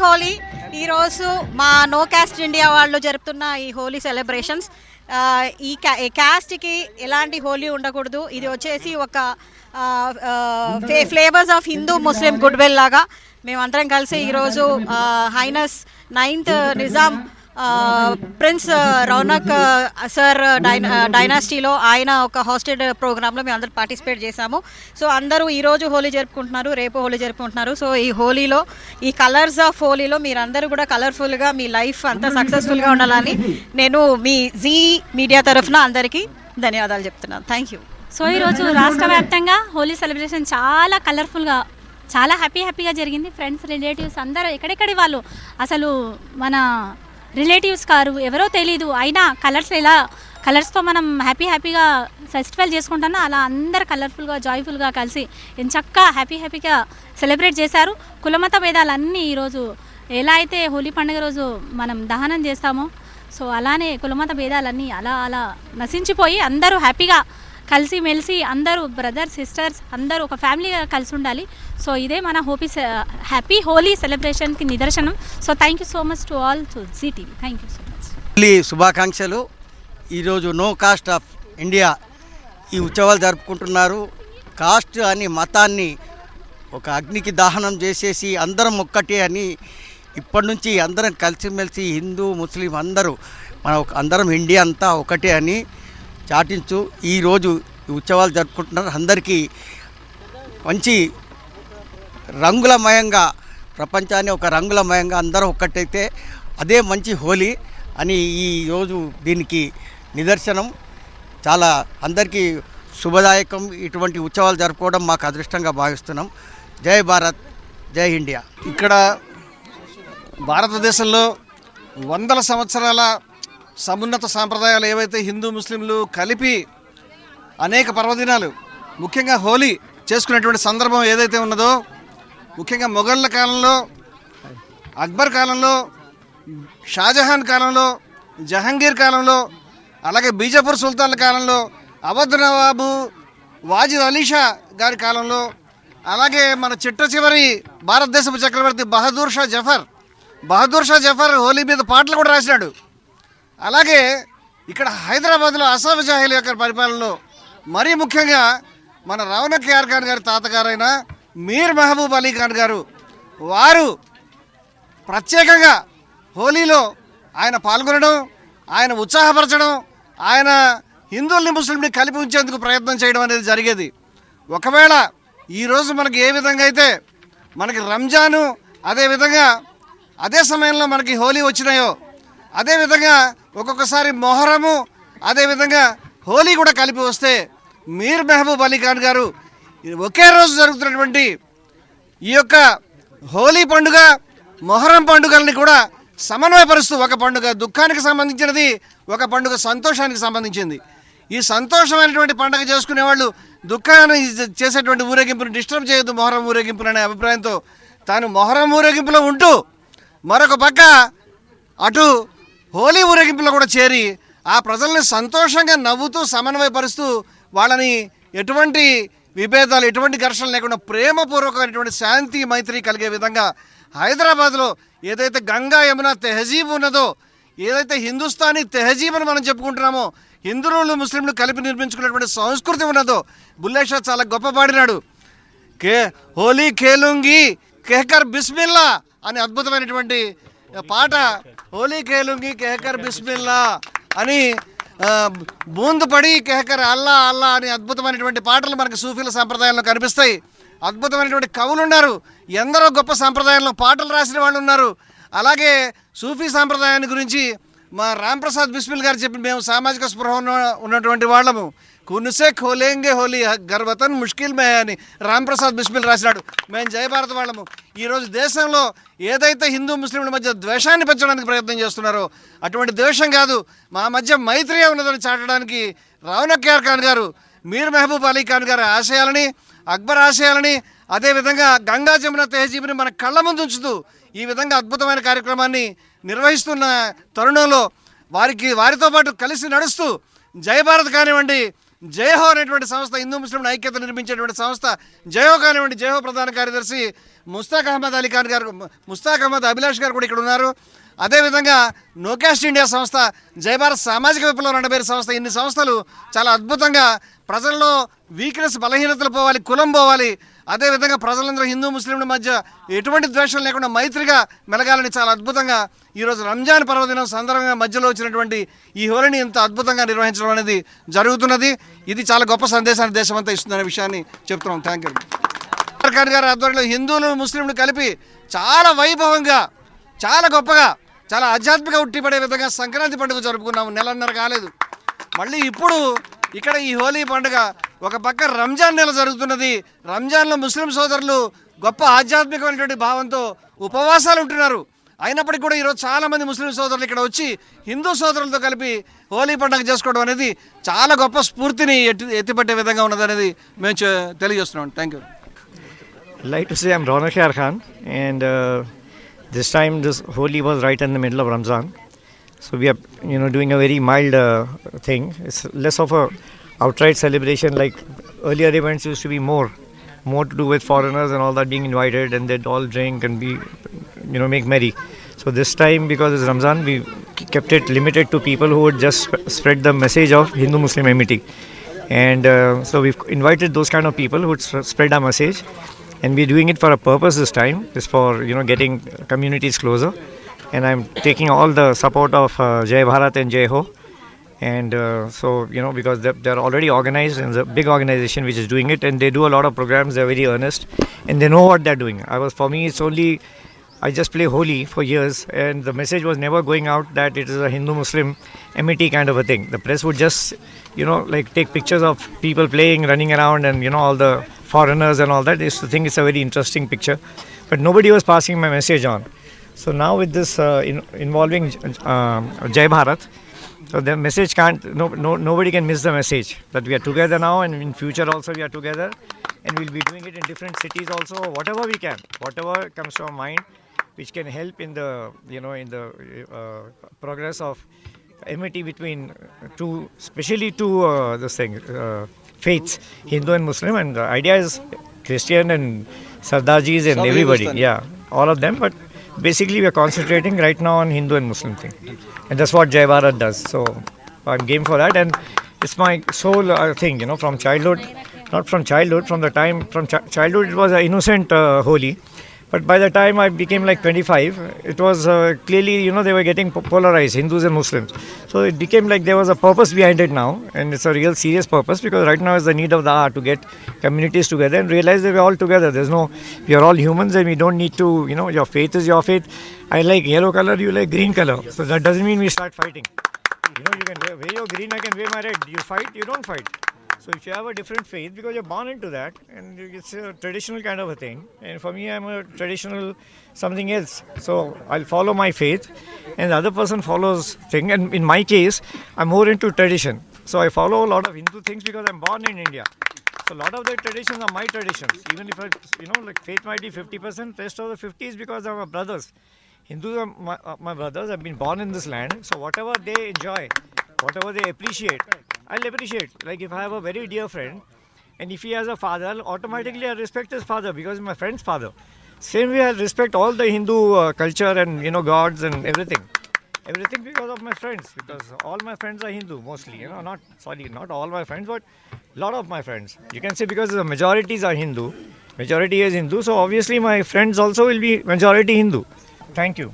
హోలీ. ఈరోజు మా no caste India వాళ్ళు జరుపుతున్న ఈ హోలీ సెలబ్రేషన్స్, ఈ క్యాస్ట్కి ఎలాంటి హోలీ ఉండకూడదు. ఇది వచ్చేసి ఒక flavours of Hindu Muslim good will లాగా మేమందరం కలిసి ఈరోజు Highness 9th Nizam prince Raunaq sir డైనాసిటీలో ఆయన ఒక హాస్టెడ్ ప్రోగ్రాంలో మేము అందరూ పార్టిసిపేట్ చేశాము. సో అందరూ ఈరోజు హోలీ జరుపుకుంటున్నారు, రేపు హోలీ జరుపుకుంటున్నారు. సో ఈ హోలీలో, ఈ కలర్స్ ఆఫ్ హోలీలో మీరందరూ కూడా కలర్ఫుల్గా మీ లైఫ్ అంతా సక్సెస్ఫుల్గా ఉండాలని నేను మీ జీ మీడియా తరఫున అందరికీ ధన్యవాదాలు చెప్తున్నాను. Thank you. సో ఈరోజు రాష్ట్ర వ్యాప్తంగా హోలీ సెలబ్రేషన్ చాలా కలర్ఫుల్గా, చాలా హ్యాపీగా జరిగింది. ఫ్రెండ్స్, రిలేటివ్స్ అందరూ ఎక్కడెక్కడి వాళ్ళు, అసలు మన రిలేటివ్స్ కారు ఎవరో తెలీదు, అయినా కలర్స్తో మనం హ్యాపీగా ఫెస్టివల్ చేసుకుంటున్నా అలా అందరు కలర్ఫుల్గా జాయ్ఫుల్గా కలిసి ఎంచక్కా హ్యాపీగా సెలబ్రేట్ చేశారు. కులమత భేదాలన్నీ ఈరోజు ఎలా అయితే హోలీ పండుగ రోజు మనం దహనం చేస్తామో, సో అలానే కులమత భేదాలన్నీ అలా నశించిపోయి అందరూ హ్యాపీగా కలిసి మెలిసి అందరూ బ్రదర్స్ సిస్టర్స్ అందరూ ఒక ఫ్యామిలీగా కలిసి ఉండాలి. సో ఇదే మన హ్యాపీ హోలీ సెలబ్రేషన్కి నిదర్శనం. So thank you so much to all to Zee TV. Thank you so much. Holi శుభాకాంక్షలు. ఈరోజు నో కాస్ట్ ఆఫ్ ఇండియా ఈ ఉత్సవాలు జరుపుకుంటున్నారు. కాస్ట్ అని మతాన్ని ఒక అగ్నికి దహనం చేసేసి అందరం ఒక్కటే అని ఇప్పటి నుంచి అందరం కలిసిమెలిసి హిందూ ముస్లిం అందరూ అందరం ఇండియా అంతా ఒకటే అని చాటించు ఈరోజు ఈ ఉత్సవాలు జరుపుకుంటున్నారు. అందరికీ మంచి రంగులమయంగా, ప్రపంచాన్ని ఒక రంగులమయంగా అందరూ ఒక్కటైతే అదే మంచి హోలీ అని ఈరోజు దీనికి నిదర్శనం. చాలా అందరికీ శుభదాయకం. ఇటువంటి ఉత్సవాలు జరుపుకోవడం మాకు అదృష్టంగా భావిస్తున్నాం. జై భారత్, జై ఇండియా. ఇక్కడ భారతదేశంలో వందల సంవత్సరాల సమున్నత సాంప్రదాయాలు ఏవైతే హిందూ ముస్లింలు కలిపి అనేక పర్వదినాలు, ముఖ్యంగా హోలీ చేసుకునేటువంటి సందర్భం ఏదైతే ఉన్నదో, ముఖ్యంగా మొఘళ్ళ కాలంలో, అక్బర్ కాలంలో, షాజహాన్ కాలంలో, జహంగీర్ కాలంలో, అలాగే బీజాపూర్ సుల్తాన్ల కాలంలో, అవధ్ నవాబు వాజిద్ అలీషా గారి కాలంలో, అలాగే మన చిట్ట చివరి భారతదేశపు చక్రవర్తి బహదూర్ షా జఫర్ హోలీ మీద పాటలు కూడా రాసినాడు. అలాగే ఇక్కడ హైదరాబాద్లో అసాఫ్ జాహీల్ యొక్క పరిపాలనలో మరీ ముఖ్యంగా మన రౌనక్ యార్ ఖాన్ గారి తాతగారైన మీర్ మహబూబ్ అలీ ఖాన్ గారు, వారు ప్రత్యేకంగా హోలీలో ఆయన పాల్గొనడం, ఆయన ఉత్సాహపరచడం, ఆయన హిందువుల్ని ముస్లింని కలిపి ఉంచేందుకు ప్రయత్నం చేయడం అనేది జరిగేది. ఒకవేళ ఈరోజు మనకి ఏ విధంగా అయితే మనకి రంజాను, అదేవిధంగా అదే సమయంలో మనకి హోలీ వచ్చినాయో, అదేవిధంగా ఒక్కొక్కసారి మొహరము, అదేవిధంగా హోలీ కూడా కలిపి వస్తే మీర్ మహబూబ్ అలీ ఖాన్ గారు ఒకే రోజు జరుగుతున్నటువంటి ఈ యొక్క హోలీ పండుగ, మొహరం పండుగల్ని కూడా సమన్వయపరుస్తూ, ఒక పండుగ దుఃఖానికి సంబంధించినది, ఒక పండుగ సంతోషానికి సంబంధించింది. ఈ సంతోషమైనటువంటి పండుగ చేసుకునే వాళ్ళు దుఃఖాన్ని చేసేటువంటి ఊరేగింపును డిస్టర్బ్ చేయొద్దు మొహరం ఊరేగింపులు అనే అభిప్రాయంతో తాను మొహరం ఊరేగింపులో ఉంటూ మరొక పక్క అటు హోలీ ఊరేగింపులో కూడా చేరి ఆ ప్రజల్ని సంతోషంగా నవ్వుతూ సమన్వయపరుస్తూ వాళ్ళని ఎటువంటి విభేదాలు, ఎటువంటి ఘర్షణ లేకుండా ప్రేమపూర్వకమైనటువంటి శాంతి మైత్రి కలిగే విధంగా హైదరాబాద్లో ఏదైతే గంగా యమున తెహజీబ్ ఉన్నదో, ఏదైతే హిందుస్థానీ తెహజీబ్ అని మనం చెప్పుకుంటున్నామో, హిందువులు ముస్లింలు కలిపి నిర్మించుకున్నటువంటి సంస్కృతి ఉన్నదో, బుల్లే షా చాలా గొప్ప పాడినాడు. హోలీ ఖేలుంగి కెహకర్ బిస్మిల్లా అని అద్భుతమైనటువంటి పాట. హోలీ ఖేలుంగి కెహకర్ బిస్మిల్లా అని, బూందు పడి కెహకర్ అల్లా అల్లా అని అద్భుతమైనటువంటి పాటలు మనకు సూఫీల సాంప్రదాయంలో కనిపిస్తాయి. అద్భుతమైనటువంటి కవులు ఉన్నారు, ఎందరో గొప్ప సాంప్రదాయంలో పాటలు రాసిన వాళ్ళు ఉన్నారు. అలాగే సూఫీ సాంప్రదాయాన్ని గురించి మా రాంప్రసాద్ బిస్మిల్ గారు చెప్పి, మేము సామాజిక స్పృహ ఉన్నటువంటి వాళ్ళము, కునుసే ఖోలేంగే హోలీ గర్వతన్ ముష్కిల్ మే అని రాంప్రసాద్ బిస్మిల్ రాసినాడు. మేము జయభారత్ వాళ్ళము. ఈరోజు దేశంలో ఏదైతే హిందూ ముస్లింల మధ్య ద్వేషాన్ని పెంచడానికి ప్రయత్నం చేస్తున్నారో అటువంటి ద్వేషం కాదు, మా మధ్య మైత్రి ఉన్నదని చాటడానికి రౌనక్ యార్ ఖాన్ గారు, మీర్ మహబూబ్ అలీ ఖాన్ గారి ఆశయాలని, అక్బర్ ఆశయాలని, అదేవిధంగా గంగా జమున తెహజీబ్ని మన కళ్ళ ముందు ఉంచుతూ ఈ విధంగా అద్భుతమైన కార్యక్రమాన్ని నిర్వహిస్తున్న తరుణంలో వారితో పాటు కలిసి నడుస్తూ జయభారత్ కానివ్వండి, జయహో అనేటువంటి సంస్థ, హిందూ ముస్లింల ఐక్యత నిర్మించేటువంటి సంస్థ జయహో కానివ్వండి, జయహో ప్రధాన కార్యదర్శి ముస్తాక్ అహ్మద్ అభిలాష్ గారు కూడా ఇక్కడ ఉన్నారు. అదేవిధంగా నో కాస్ట్ ఇండియా సంస్థ, జై భారత్ సామాజిక విప్లవం 2 సంస్థ, ఇన్ని సంస్థలు చాలా అద్భుతంగా ప్రజల్లో వీక్నెస్, బలహీనతలు పోవాలి, కులం పోవాలి, అదేవిధంగా ప్రజలందరూ హిందూ ముస్లింల మధ్య ఎటువంటి ద్వేషం లేకుండా మైత్రిగా మెలగాలని చాలా అద్భుతంగా ఈరోజు రంజాన్ పర్వదినం సందర్భంగా మధ్యలో వచ్చినటువంటి ఈ హోలీని ఇంత అద్భుతంగా నిర్వహించడం అనేది జరుగుతున్నది. ఇది చాలా గొప్ప సందేశాన్ని దేశమంతా ఇస్తుందనే విషయాన్ని చెప్తున్నాం. Thank you. ఖాన్ గారి ఆధ్వర్యంలో హిందువులు ముస్లింలు కలిపి చాలా వైభవంగా, చాలా గొప్పగా, చాలా ఆధ్యాత్మిక ఉట్టిపడే విధంగా సంక్రాంతి పండుగ జరుపుకున్నాము. నెలన్నర కాలేదు. మళ్ళీ ఇప్పుడు ఇక్కడ ఈ హోలీ పండుగ ఒక పక్క రంజాన్ నెల జరుగుతున్నది. రంజాన్లో ముస్లిం సోదరులు గొప్ప ఆధ్యాత్మికమైనటువంటి భావంతో ఉపవాసాలు ఉంటున్నారు. అయినప్పటికీ కూడా ఈరోజు చాలామంది ముస్లిం సోదరులు ఇక్కడ వచ్చి హిందూ సోదరులతో కలిపి హోలీ పండుగ చేసుకోవడం అనేది చాలా గొప్ప స్ఫూర్తిని ఎత్తిపట్టే విధంగా ఉన్నదనేది మేము తెలియజేస్తున్నాం. Thank you. I'd like to say I'm Ronak Yar Khan, and this time this Holi was right in the middle of Ramzan, so we are doing a very mild thing. It's less of a outright celebration like earlier events used to be more to do with foreigners and all that being invited, and they'd all drink and be make merry. So this time, because it's Ramzan, we kept it limited to people who would just spread the message of Hindu-Muslim amity, and so we've invited those kind of people who would spread our message. And we're doing it for a purpose this time. It's for getting communities closer. And I'm taking all the support of Jai Bharat and Jai Ho. And so because they're already organized, and it's a big organization which is doing it, and they do a lot of programs. They're very earnest, and they know what they're doing. For me, it's only I just play Holi for years, and the message was never going out that it is a Hindu-Muslim amity kind of a thing. The press would just take pictures of people playing, running around, and all the foreigners and all that. They used to think it's a very interesting picture, but nobody was passing my message on. So now with this involving Jai Bharat, so the message nobody can miss the message that we are together now, and in future also we are together, and we'll be doing it in different cities also, whatever we can, whatever comes to our mind, which can help in the progress of amity between especially two faiths, Hindu and Muslim, and the idea is Christian and Sardarjis and everybody, all of them, but basically we are concentrating right now on Hindu and Muslim thing, and that's what Jai Bharat does. So I'm game for that, and it's my sole thing, from childhood, not from childhood, from childhood it was an innocent Holi. But by the time I became like 25, it was clearly, they were getting polarized, Hindus and Muslims. So it became like there was a purpose behind it now, and it's a real serious purpose, because right now is the need of the hour to get communities together and realize that we're all together. We are all humans, and we don't need to, your faith is your faith. I like yellow color, you like green color. So that doesn't mean we start fighting. You can wear your green, I can wear my red. You fight, you don't fight. So if you have a different faith, because you're born into that, and it's a traditional kind of a thing, and for me I'm a traditional something else, so I'll follow my faith and the other person follows thing, and in my case I'm more into tradition, so I follow a lot of Hindu things because I'm born in India. So a lot of the traditions are my traditions, even if faith might be 50%, rest of the 50 is because of my brothers. Hindus are my brothers. I've been born in this land, so whatever they enjoy, whatever they appreciate, I'll appreciate. Like if I have a very dear friend, and if he has a father, automatically I respect his father because he's my friend's father. Same way I'll respect all the Hindu culture and gods and everything because of my friends, because all my friends are Hindu mostly. Not all my friends, but a lot of my friends. You can say because the majorities are Hindu, majority is Hindu, so obviously my friends also will be majority Hindu. Thank you.